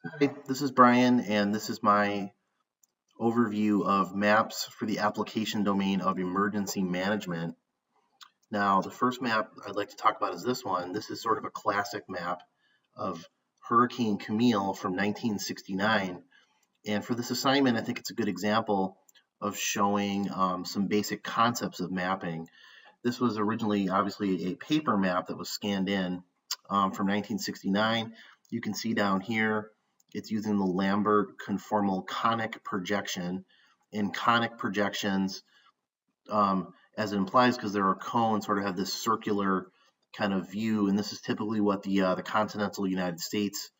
Hi, this is Brian, and this is my overview of maps for the application domain of emergency management. Now, the first map I'd like to talk about is this one. This is sort of a classic map of Hurricane Camille from 1969. And for this assignment, I think it's a good example of showing some basic concepts of mapping. This was originally, obviously, a paper map that was scanned in from 1969. You can see down here, it's using the Lambert conformal conic projection. And conic projections, as it implies, because there are cones, sort of have this circular kind of view. And this is typically what the continental United States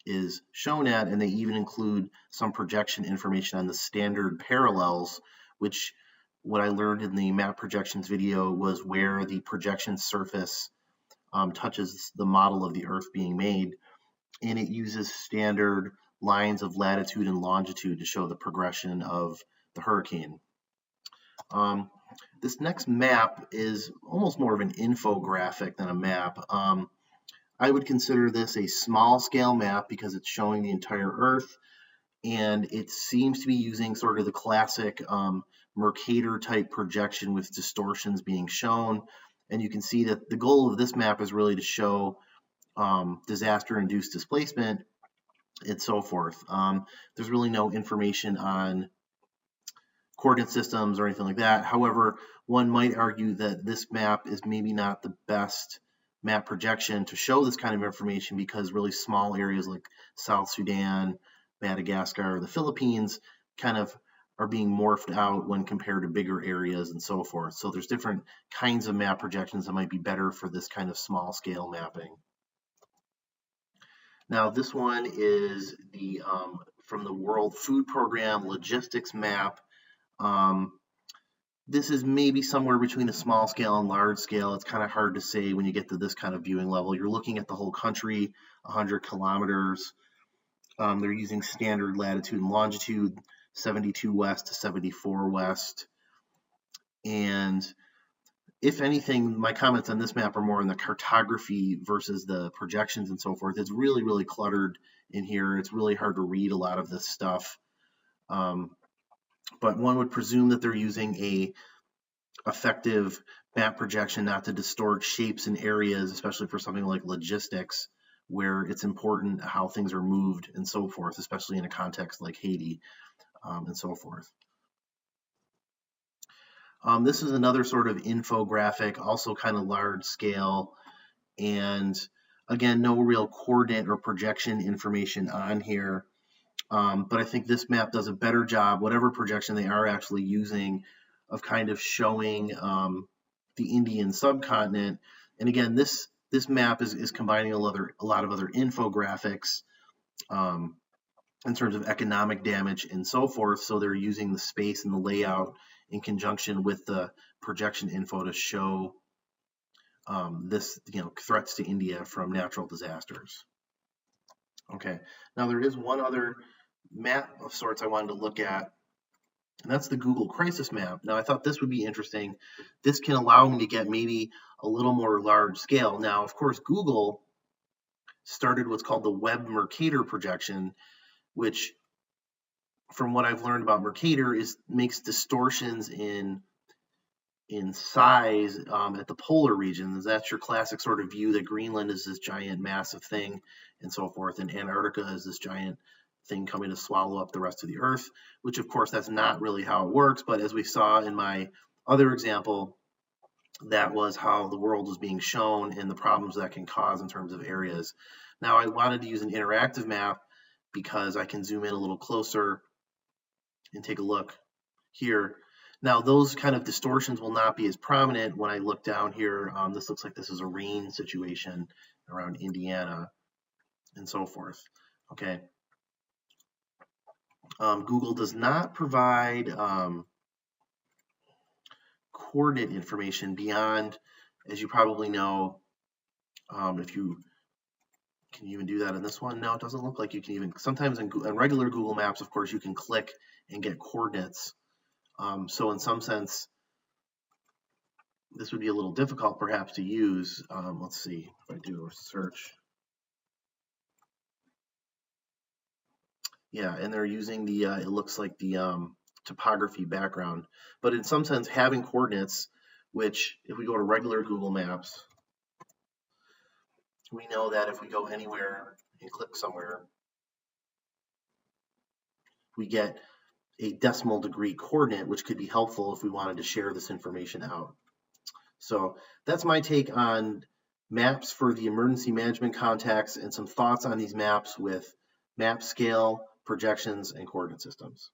is shown at. And they even include some projection information on the standard parallels, which what I learned in the map projections video was where the projection surface touches the model of the Earth being made, and it uses standard lines of latitude and longitude to show the progression of the hurricane. This next map is almost more of an infographic than a map. I would consider this a small scale map because it's showing the entire Earth, and it seems to be using sort of the classic Mercator type projection with distortions being shown. And you can see that the goal of this map is really to show disaster-induced displacement and so forth. There's really no information on coordinate systems or anything like that. However, one might argue that this map is maybe not the best map projection to show this kind of information because really small areas like South Sudan, Madagascar, or the Philippines kind of are being morphed out when compared to bigger areas and so forth. So there's different kinds of map projections that might be better for this kind of small scale mapping. Now this one is the from the World Food Program logistics map. This is maybe somewhere between a small scale and large scale. It's kind of hard to say when you get to this kind of viewing level. You're looking at the whole country, 100 kilometers. They're using standard latitude and longitude, 72 west to 74 west. And if anything, my comments on this map are more in the cartography versus the projections and so forth. It's really, really cluttered in here. It's really hard to read a lot of this stuff. But one would presume that they're using a effective map projection not to distort shapes and areas, especially for something like logistics, where it's important how things are moved and so forth, especially in a context like Haiti and so forth. This is another sort of infographic, also kind of large scale, and again, no real coordinate or projection information on here. But I think this map does a better job, whatever projection they are actually using, of kind of showing the Indian subcontinent. And again, this map is combining a lot of other infographics in terms of economic damage and so forth. So they're using the space and the layout in conjunction with the projection info to show this, threats to India from natural disasters. Okay, now there is one other map of sorts I wanted to look at, and that's the Google Crisis Map. Now, I thought this would be interesting. This can allow me to get maybe a little more large scale. Now, of course, Google started what's called the Web Mercator projection, which, from what I've learned about Mercator, makes distortions in size at the polar regions. That's your classic sort of view that Greenland is this giant, massive thing, and so forth, and Antarctica is this giant thing coming to swallow up the rest of the Earth, which of course that's not really how it works, but as we saw in my other example, that was how the world was being shown and the problems that can cause in terms of areas. Now I wanted to use an interactive map because I can zoom in a little closer and take a look here. Now those kind of distortions will not be as prominent when I look down here. This looks like this is a rain situation around Indiana and so forth. Okay. Google does not provide coordinate information beyond, as you probably know, if you can even do that in this one. No, it doesn't look like you can even. Sometimes in regular Google Maps, of course, you can click and get coordinates. So in some sense, this would be a little difficult perhaps to use. Let's see if I do a search. Yeah, and they're using the, it looks like the topography background. But in some sense, having coordinates, which if we go to regular Google Maps, we know that if we go anywhere and click somewhere, we get a decimal degree coordinate, which could be helpful if we wanted to share this information out. So that's my take on maps for the emergency management context and some thoughts on these maps with map scale, projections, and coordinate systems.